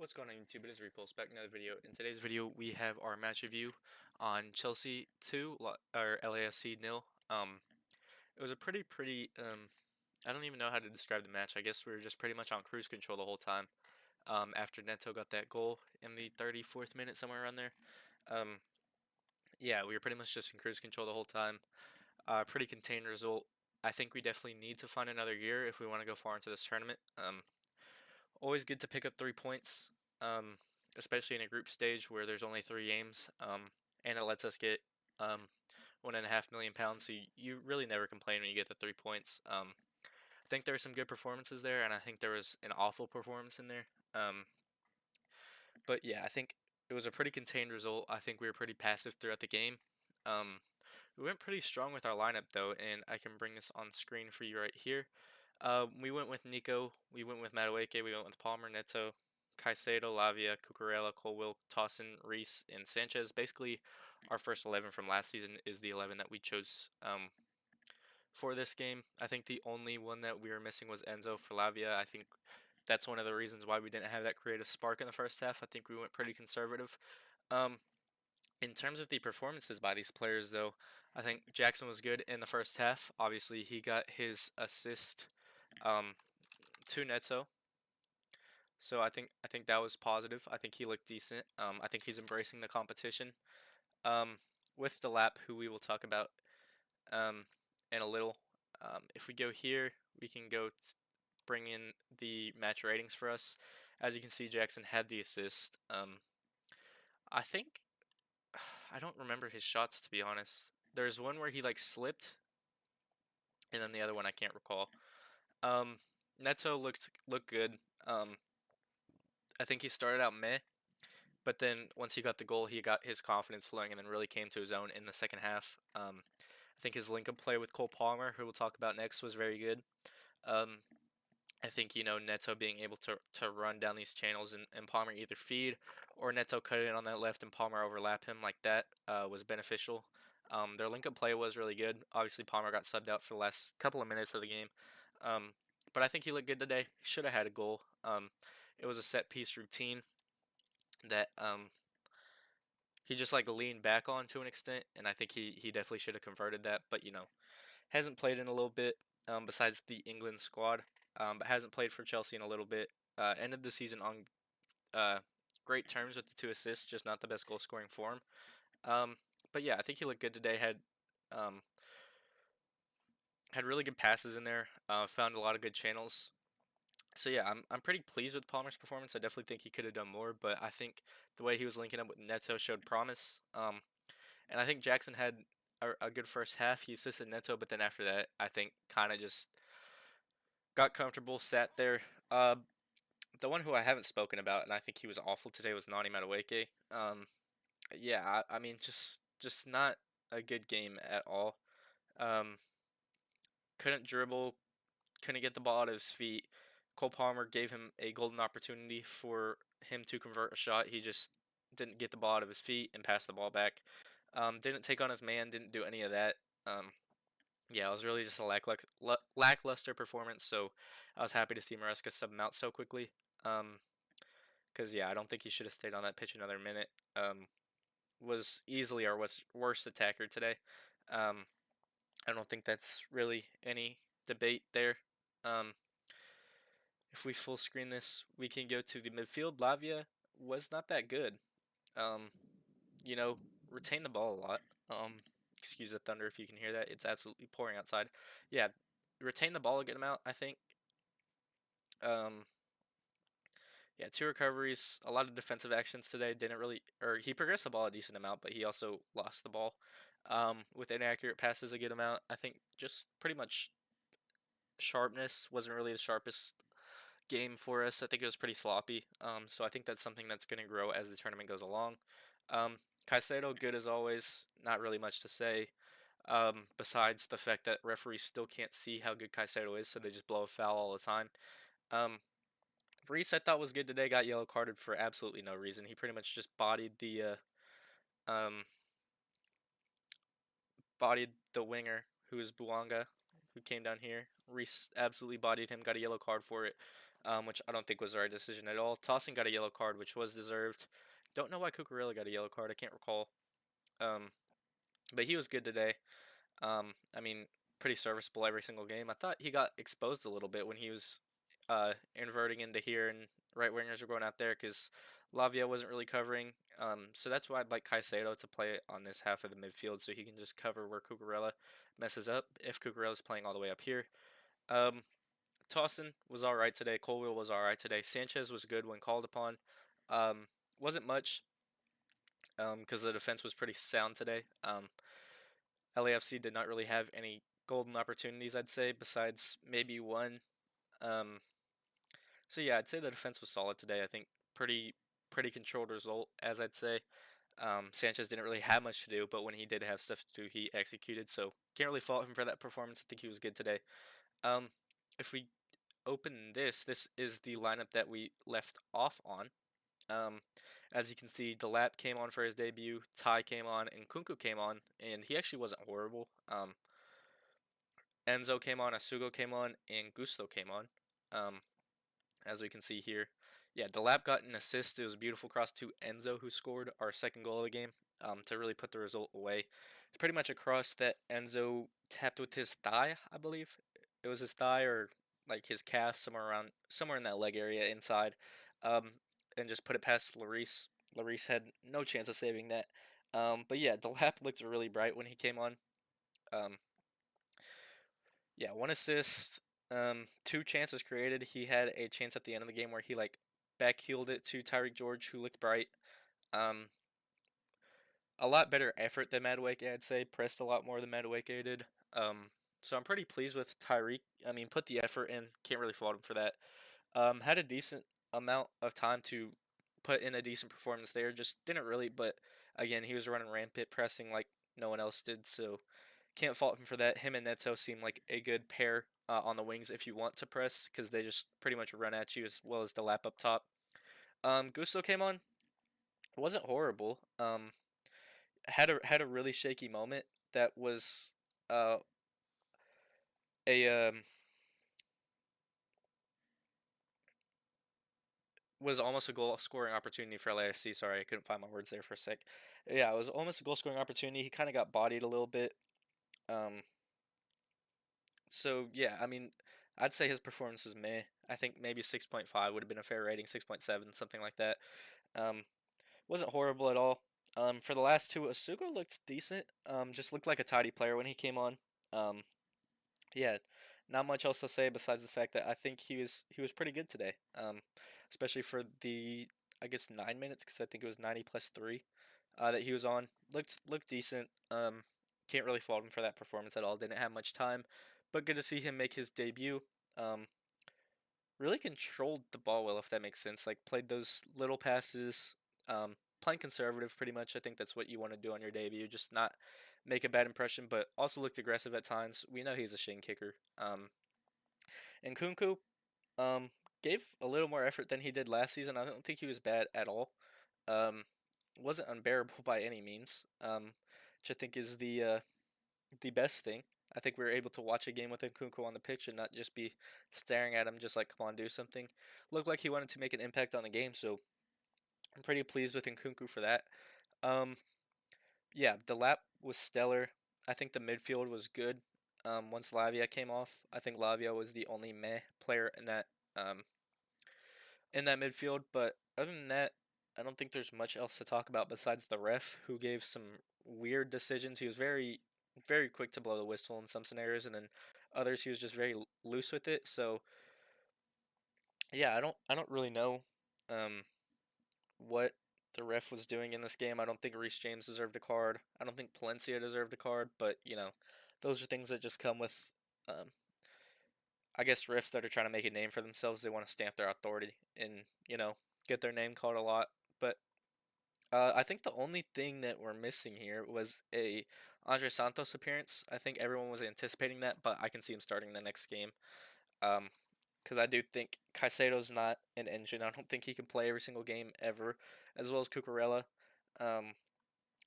What's going on YouTube? It is Repulse back in another video. In today's video, we have our match review on Chelsea 2 or LAFC nil. It was a pretty I don't even know how to describe the match. I guess we were just pretty much on cruise control the whole time. After Neto got that goal in the 34th minute, somewhere around there. Um, yeah, we were pretty much just in cruise control the whole time. Pretty contained result. I think we definitely need to find another gear if we want to go far into this tournament. Always good to pick up 3 points, especially in a group stage where there's only 3 games, and it lets us get £1.5 million. So you really never complain when you get the 3 points. I think there were some good performances there, and I think there was an awful performance in there. But yeah, I think it was a pretty contained result. I think we were pretty passive throughout the game. Um, we went pretty strong with our lineup though, and I can bring this on screen for you right here. We went with Nico, we went with Madueke, we went with Palmer, Neto, Caicedo, Lavia, Cucurella, Colwill, Tossin, Reese, and Sanchez. Basically, our first 11 from last season is the 11 that we chose for this game. I think the only one that we were missing was Enzo for Lavia. I think that's one of the reasons why we didn't have that creative spark in the first half. I think we went pretty conservative. Um, in terms of the performances by these players, though, I think Jackson was good in the first half. Obviously, he got his assist um, to Neto, so I think that was positive. I think he looked decent. I think he's embracing the competition. Um, with the lap, who we will talk about um, in a little. If we go here, we can go bring in the match ratings for us. As you can see, Jackson had the assist. I think I don't remember his shots, to be honest. There's one where he like slipped, and then the other one I can't recall. Um, Neto looked good. Um, I think he started out meh, but then once he got the goal, he got his confidence flowing and then really came to his own in the second half. I think his link-up play with Cole Palmer, who we'll talk about next, was very good. Um, I think Neto being able to run down these channels and Palmer either feed or Neto cut in on that left and Palmer overlap him like that was beneficial. Their link-up play was really good. Obviously, Palmer got subbed out for the last couple of minutes of the game, um, but I think he looked good today. He should have had a goal. It was a set-piece routine that he just like leaned back on to an extent, and I think he definitely should have converted that. But hasn't played in a little bit. Besides the England squad, but hasn't played for Chelsea in a little bit. Ended the season on uh, great terms with the 2 assists, just not the best goal scoring form. But yeah, I think he looked good today. Um, had really good passes in there. Found a lot of good channels. So yeah, I'm pretty pleased with Palmer's performance. I definitely think he could have done more, but I think the way he was linking up with Neto showed promise. And I think Jackson had a good first half. He assisted Neto, but then after that, I think kind of just got comfortable, sat there. The one who I haven't spoken about, and I think he was awful today, was Nani Madueke. Yeah, I mean, just not a good game at all. Um, couldn't dribble, couldn't get the ball out of his feet. Cole Palmer gave him a golden opportunity for him to convert a shot. He just didn't get the ball out of his feet and pass the ball back. Didn't take on his man, didn't do any of that. Yeah, it was really just a lackluster performance. So I was happy to see Maresca sub him out so quickly. Because yeah, I don't think he should have stayed on that pitch another minute. Was easily our worst attacker today. Um, I don't think that's really any debate there. Um, if we full screen this, we can go to the midfield. Lavia was not that good. Um, retain the ball a lot. Excuse the thunder if you can hear that. It's absolutely pouring outside. Yeah, retain the ball a good amount, I think. Um, yeah, 2 recoveries, a lot of defensive actions today. Didn't really, or he progressed the ball a decent amount, but he also lost the ball. With inaccurate passes a good amount. I think just pretty much sharpness wasn't really the sharpest game for us. I think it was pretty sloppy. So I think that's something that's going to grow as the tournament goes along. Um, Caicedo, good as always. Not really much to say. Besides the fact that referees still can't see how good Caicedo is, so they just blow a foul all the time. Um, Reese, I thought was good today. Got yellow carded for absolutely no reason. He pretty much just um, bodied the winger, who is Buanga, who came down here. Reese absolutely bodied him. Got a yellow card for it. which I don't think was the right decision at all. Tossing got a yellow card, which was deserved. Don't know why Cucurella got a yellow card. I can't recall. Um, but he was good today. I mean, pretty serviceable every single game. I thought he got exposed a little bit when he was inverting into here and right wingers were going out there because Lavia wasn't really covering. So that's why I'd like Caicedo to play on this half of the midfield so he can just cover where Cucurella messes up if Cucurella's playing all the way up here. Um, Tossin was all right today. Colwell was all right today. Sanchez was good when called upon. Um, wasn't much because the defense was pretty sound today. LAFC did not really have any golden opportunities, I'd say, besides maybe one. Um, so yeah, I'd say the defense was solid today. I think pretty controlled result, as I'd say. Sanchez didn't really have much to do, but when he did have stuff to do, he executed. So can't really fault him for that performance. I think he was good today. Um, if we open this is the lineup that we left off on. Um, as you can see, Delap came on for his debut, Ty came on, and Kunku came on, and he actually wasn't horrible. Enzo came on, Asugo came on, and Gusto came on. Um, as we can see here. Yeah, Delap got an assist. It was a beautiful cross to Enzo, who scored our second goal of the game to really put the result away. It's pretty much a cross that Enzo tapped with his thigh, I believe. It was his thigh or like his calf, somewhere in that leg area inside, um, and just put it past Lloris. Lloris had no chance of saving that. But yeah, Delap looked really bright when he came on. Um, yeah, one assist, two chances created. He had a chance at the end of the game where he like backheeled it to Tyreek George, who looked bright. Um, a lot better effort than Madueke, I'd say. Pressed a lot more than Madueke did. So I'm pretty pleased with Tyreek. I mean, put the effort in. Can't really fault him for that. Had a decent amount of time to put in a decent performance there. Just didn't really, but again, he was running rampant, pressing like no one else did. So can't fault him for that. Him and Neto seem like a good pair on the wings if you want to press because they just pretty much run at you as well as the lap up top. Gusto came on. It wasn't horrible. Had a really shaky moment that was uh, a was almost a goal scoring opportunity for LAFC. Sorry, I couldn't find my words there for a sec. Yeah, it was almost a goal scoring opportunity. He kind of got bodied a little bit. Um, so yeah, I mean, I'd say his performance was meh. I think maybe 6.5 would have been a fair rating, 6.7, something like that. Um, wasn't horrible at all. For the last two, Asugo looked decent. Just looked like a tidy player when he came on. Um, yeah, not much else to say besides the fact that I think he was pretty good today. Especially for the I guess 9 minutes because I think it was 90 plus three that he was on. Looked decent. Can't really fault him for that performance at all. Didn't have much time, but good to see him make his debut. Um, really controlled the ball well, if that makes sense. Like played those little passes, playing conservative pretty much. I think that's what you want to do on your debut, just not make a bad impression, but also looked aggressive at times. We know he's a shin kicker. And Kunku um, gave a little more effort than he did last season. I don't think he was bad at all. Um, wasn't unbearable by any means, which I think is the best thing. I think we were able to watch a game with Nkunku on the pitch and not just be staring at him just like, come on, do something. Looked like he wanted to make an impact on the game, so I'm pretty pleased with Nkunku for that. Um, yeah, Delap was stellar. I think the midfield was good. Once Lavia came off, I think Lavia was the only meh player um, in that midfield. But other than that, I don't think there's much else to talk about besides the ref who gave some weird decisions. He was very quick to blow the whistle in some scenarios, and then others he was just very loose with it. So yeah, I don't really know um, what the ref was doing in this game. I don't think Reece James deserved a card. I don't think Palencia deserved a card. But those are things that just come with um, I guess refs that are trying to make a name for themselves. They want to stamp their authority and get their name called a lot. But I think the only thing that we're missing here was a Andre Santos appearance. I think everyone was anticipating that, but I can see him starting the next game. Um, because I do think Caicedo's not an engine. I don't think he can play every single game ever, as well as Cucurella. Um,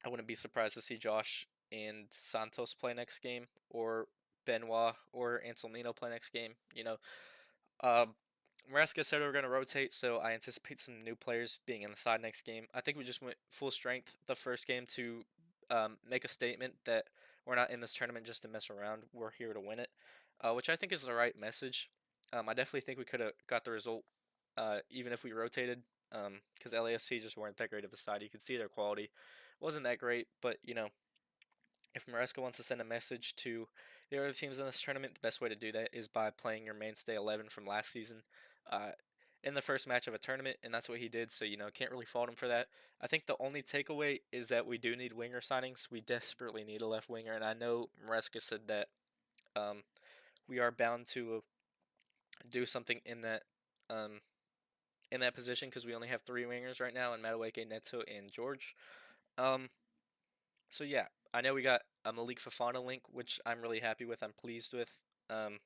I wouldn't be surprised to see Josh and Santos play next game, or Benoit or Anselmino play next game. Um, Maresca said we were going to rotate, so I anticipate some new players being in the side next game. I think we just went full strength the first game to make a statement that we're not in this tournament just to mess around. We're here to win it, which I think is the right message. I definitely think we could have got the result even if we rotated, because LASC just weren't that great of a side. You could see their quality wasn't that great, but if Maresca wants to send a message to the other teams in this tournament, the best way to do that is by playing your mainstay 11 from last season uh, in the first match of a tournament, and that's what he did. So, can't really fault him for that. I think the only takeaway is that we do need winger signings. We desperately need a left winger, and I know Maresca said that um, we are bound to do something um, in that position because we only have three wingers right now, in Madueke, Neto, and George. Um, So yeah, I know we got a Malik Fafana link, which I'm really happy with. I'm pleased with. Um,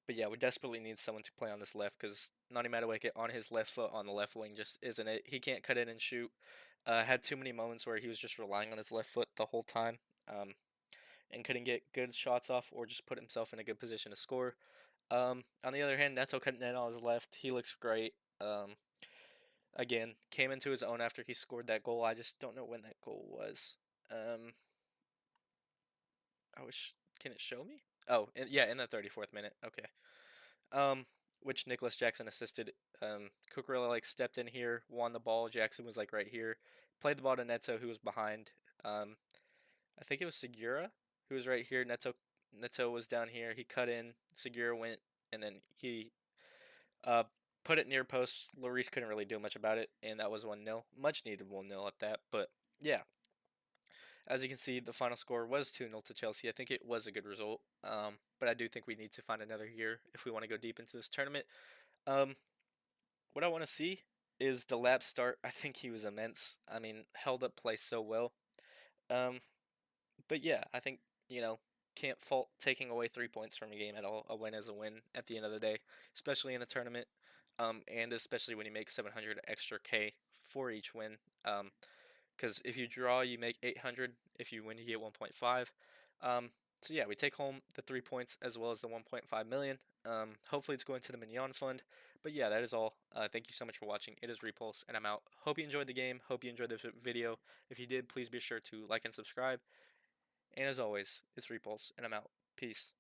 but yeah, we desperately need someone to play on this left because Nani Madueke on his left foot on the left wing just isn't it. He can't cut in and shoot. Had too many moments where he was just relying on his left foot the whole time, and couldn't get good shots off or just put himself in a good position to score. On the other hand, Neto cutting in on his left, he looks great. Again, came into his own after he scored that goal. I just don't know when that goal was. Um, I wish. Can it show me? Oh, yeah, in the 34th minute. Okay. Um, which Nicholas Jackson assisted. Cucurella stepped in here, won the ball. Jackson was right here, played the ball to Neto, who was behind. Um, I think it was Segura who was right here. Neto was down here. He cut in. Segura went, and then he uh put it near post. Lloris couldn't really do much about it, and that was 1-0. Much needed 1-0 at that, but yeah, as you can see, the final score was 2-0 to Chelsea. I think it was a good result, but I do think we need to find another year if we want to go deep into this tournament. Um, what I want to see is the Lab start. I think he was immense. I mean, held up play so well. Um, but yeah, I think, you know, can't fault taking away 3 points from a game at all. A win is a win at the end of the day, especially in a tournament, and especially when you make 700 extra K for each win. Because if you draw, you make 800. If you win, you get 1.5. Um, so yeah, we take home the 3 points as well as the 1.5 million. Hopefully, it's going to the Mignon Fund. But yeah, that is all. Thank you so much for watching. It is Repulse, and I'm out. Hope you enjoyed the game. Hope you enjoyed this video. If you did, please be sure to like and subscribe. And as always, it's Repulse, and I'm out. Peace.